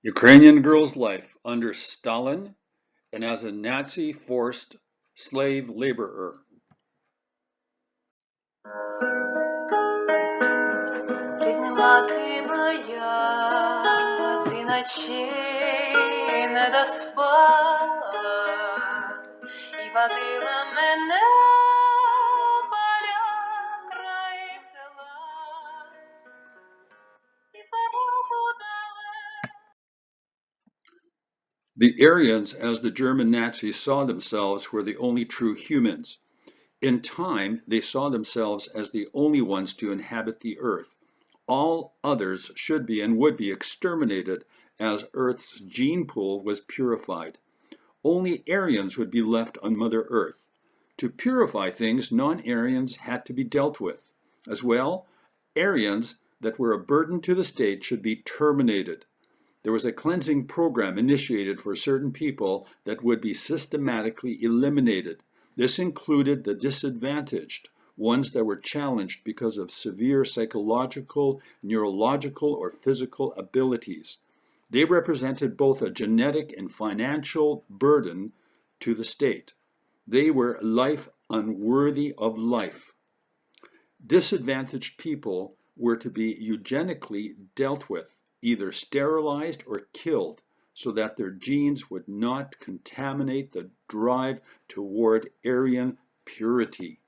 Ukrainian girl's life under Stalin and as a Nazi forced slave laborer. Рідна ти моя, ти ночей не доспала і водила мене поля край села, і в дорогу далеко. The Aryans, as the German Nazis saw themselves, were the only true humans. In time, they saw themselves as the only ones to inhabit the earth. All others should be and would be exterminated as Earth's gene pool was purified. Only Aryans would be left on Mother Earth. To purify things, non-Aryans had to be dealt with. As well, Aryans that were a burden to the state should be terminated. There was a cleansing program initiated for certain people that would be systematically eliminated. This included the disadvantaged, ones that were challenged because of severe psychological, neurological, or physical abilities. They represented both a genetic and financial burden to the state. They were life unworthy of life. Disadvantaged people were to be eugenically dealt with, either sterilized or killed, so that their genes would not contaminate the drive toward Aryan purity.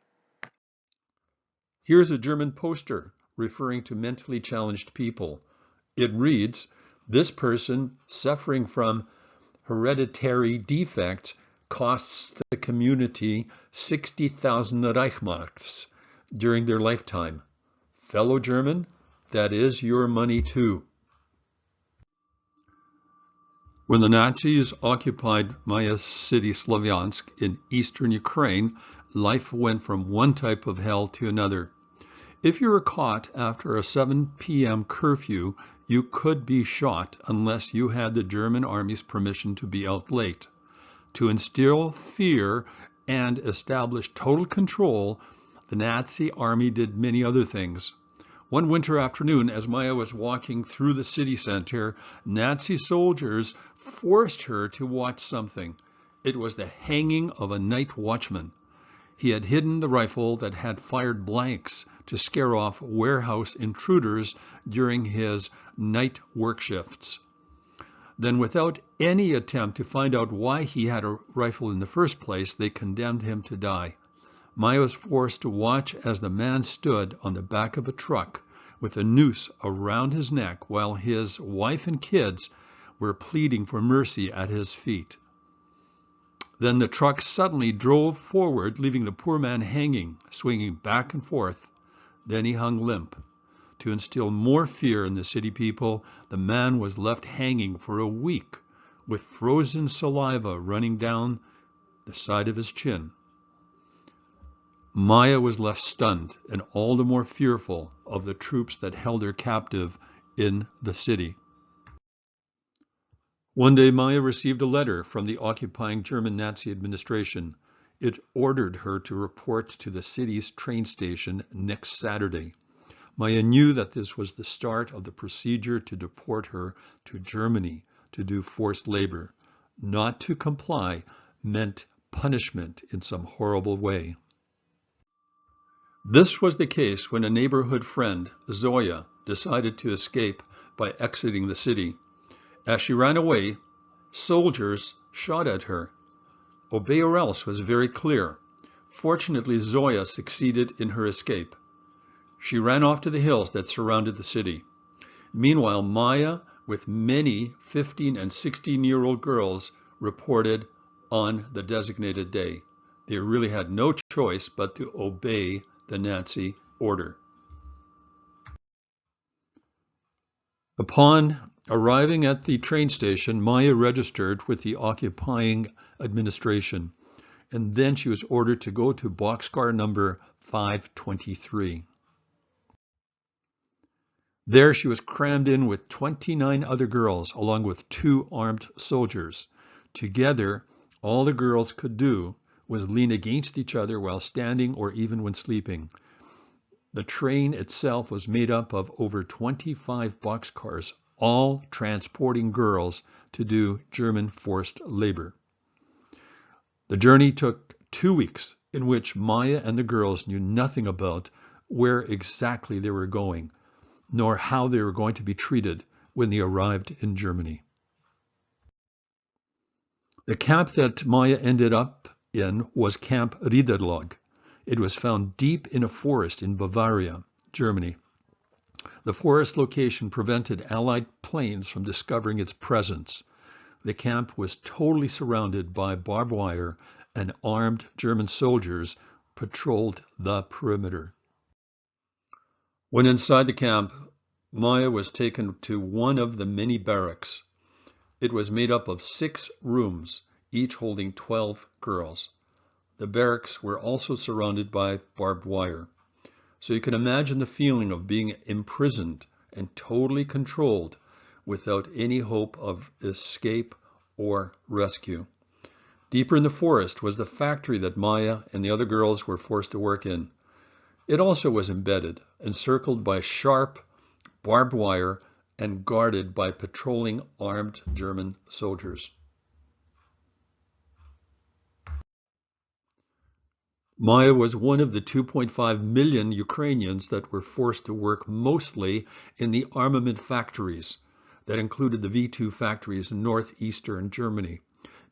Here's a German poster referring to mentally challenged people. It reads, "This person suffering from hereditary defects costs the community 60,000 Reichsmarks during their lifetime. Fellow German, that is your money too." When the Nazis occupied Maya's city Slavyansk in eastern Ukraine, life went from one type of hell to another. If you were caught after a 7 p.m. curfew, you could be shot unless you had the German army's permission to be out late. To instill fear and establish total control, the Nazi army did many other things. One winter afternoon, as Maya was walking through the city center, Nazi soldiers forced her to watch something. It was the hanging of a night watchman. He had hidden the rifle that had fired blanks to scare off warehouse intruders during his night work shifts. Then, without any attempt to find out why he had a rifle in the first place, they condemned him to die. Maya was forced to watch as the man stood on the back of a truck with a noose around his neck while his wife and kids were pleading for mercy at his feet. Then the truck suddenly drove forward, leaving the poor man hanging, swinging back and forth. Then he hung limp. To instill more fear in the city people, the man was left hanging for a week with frozen saliva running down the side of his chin. Maya was left stunned and all the more fearful of the troops that held her captive in the city. One day Maya received a letter from the occupying German Nazi administration. It ordered her to report to the city's train station next Saturday. Maya knew that this was the start of the procedure to deport her to Germany to do forced labor. Not to comply meant punishment in some horrible way. This was the case when a neighborhood friend, Zoya, decided to escape by exiting the city. As she ran away, soldiers shot at her. "Obey or else" was very clear. Fortunately, Zoya succeeded in her escape. She ran off to the hills that surrounded the city. Meanwhile, Maya, with many 15 and 16-year-old girls, reported on the designated day. They really had no choice but to obey the Nazi order. Upon arriving at the train station, Maya registered with the occupying administration, and then she was ordered to go to boxcar number 523. There she was crammed in with 29 other girls, along with 2 armed soldiers. Together, all the girls could do was lean against each other while standing or even when sleeping. The train itself was made up of over 25 boxcars, all transporting girls to do German forced labor. The journey took 2 weeks, in which Maya and the girls knew nothing about where exactly they were going, nor how they were going to be treated when they arrived in Germany. The camp that Maya ended up in was Camp Riederlag. It was found deep in a forest in Bavaria, Germany. The forest location prevented Allied planes from discovering its presence. The camp was totally surrounded by barbed wire, and armed German soldiers patrolled the perimeter. When inside the camp, Maya was taken to one of the many barracks. It was made up of 6 rooms, each holding 12 girls. The barracks were also surrounded by barbed wire. So you can imagine the feeling of being imprisoned and totally controlled without any hope of escape or rescue. Deeper in the forest was the factory that Maya and the other girls were forced to work in. It also was embedded, encircled by sharp barbed wire and guarded by patrolling armed German soldiers. Maya was one of the 2.5 million Ukrainians that were forced to work mostly in the armament factories that included the V2 factories in northeastern Germany.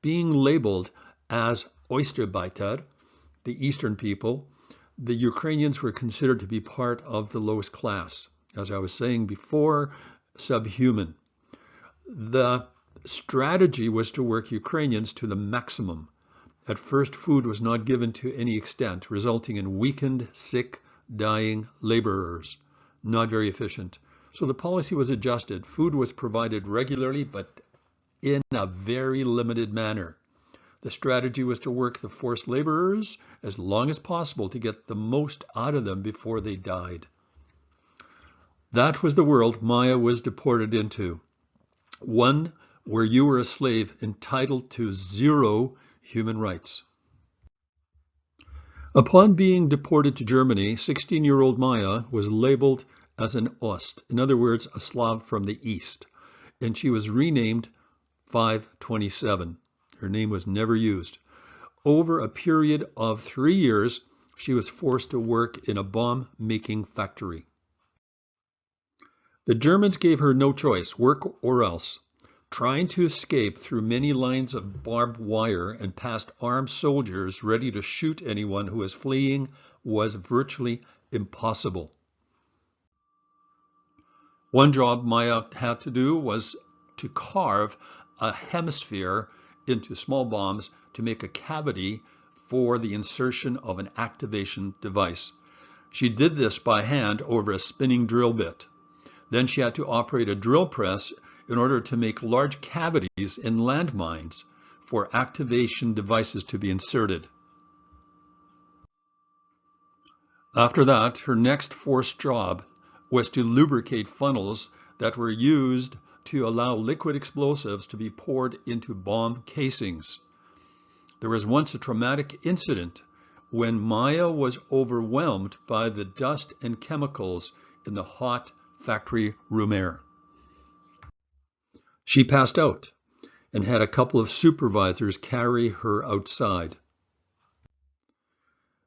Being labeled as Osterarbeiter, the Eastern people, the Ukrainians were considered to be part of the lowest class. As I was saying before, subhuman. The strategy was to work Ukrainians to the maximum. At first, food was not given to any extent, resulting in weakened, sick, dying laborers. Not very efficient. So the policy was adjusted. Food was provided regularly, but in a very limited manner. The strategy was to work the forced laborers as long as possible to get the most out of them before they died. That was the world Maya was deported into. One where you were a slave entitled to 0 human rights. Upon being deported to Germany, 16-year-old Maya was labeled as an Ost, in other words, a Slav from the East, and she was renamed 527. Her name was never used. Over a period of 3 years, she was forced to work in a bomb-making factory. The Germans gave her no choice, work or else. Trying to escape through many lines of barbed wire and past armed soldiers ready to shoot anyone who was fleeing was virtually impossible. One job Maya had to do was to carve a hemisphere into small bombs to make a cavity for the insertion of an activation device. She did this by hand over a spinning drill bit. Then she had to operate a drill press in order to make large cavities in landmines for activation devices to be inserted. After that, her next forced job was to lubricate funnels that were used to allow liquid explosives to be poured into bomb casings. There was once a traumatic incident when Maya was overwhelmed by the dust and chemicals in the hot factory room air. She passed out and had a couple of supervisors carry her outside.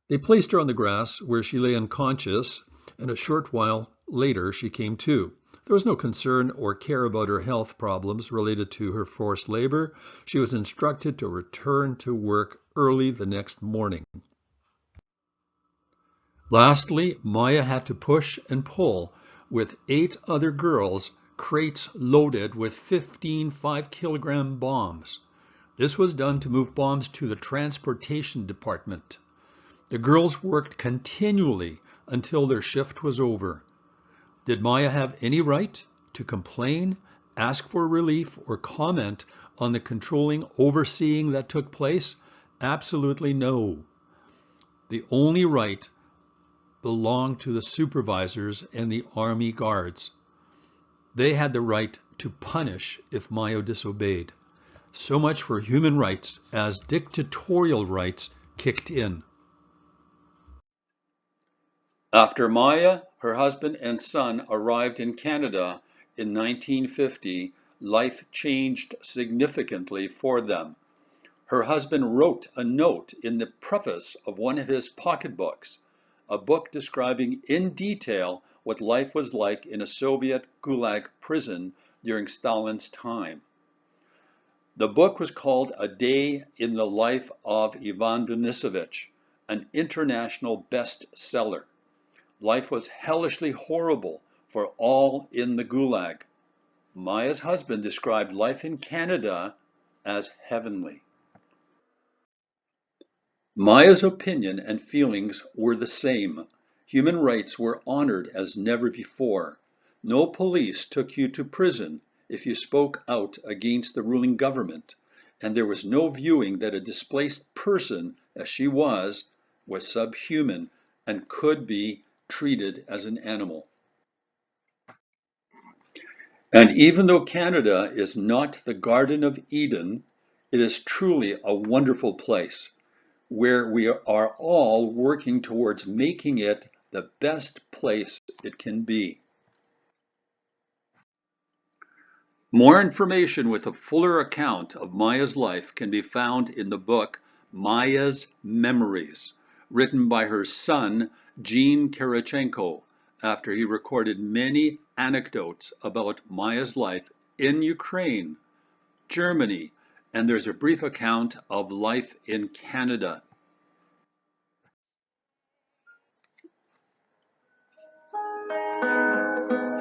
They placed her on the grass where she lay unconscious, and a short while later she came to. There was no concern or care about her health problems related to her forced labor. She was instructed to return to work early the next morning. Lastly, Maya had to push and pull with 8 other girls crates loaded with 15 5-kilogram bombs. This was done to move bombs to the transportation department. The girls worked continually until their shift was over. Did Maya have any right to complain, ask for relief, or comment on the controlling overseeing that took place? Absolutely no. The only right belonged to the supervisors and the army guards. They had the right to punish if Maya disobeyed. So much for human rights as dictatorial rights kicked in. After Maya, her husband and son arrived in Canada in 1950, life changed significantly for them. Her husband wrote a note in the preface of one of his pocketbooks, a book describing in detail what life was like in a Soviet Gulag prison during Stalin's time. The book was called A Day in the Life of Ivan Denisovich, an international bestseller. Life was hellishly horrible for all in the Gulag. Maya's husband described life in Canada as heavenly. Maya's opinion and feelings were the same. Human rights were honored as never before. No police took you to prison if you spoke out against the ruling government, and there was no viewing that a displaced person, as she was subhuman and could be treated as an animal. And even though Canada is not the Garden of Eden, it is truly a wonderful place where we are all working towards making it the best place it can be. More information with a fuller account of Maya's life can be found in the book Maya's Memories, written by her son, Gene Kirichenko, after he recorded many anecdotes about Maya's life in Ukraine, Germany, and there's a brief account of life in Canada.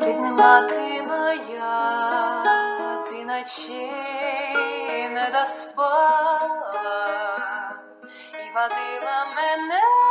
Ріднема ти моя, ти ночей не доспала і водила мене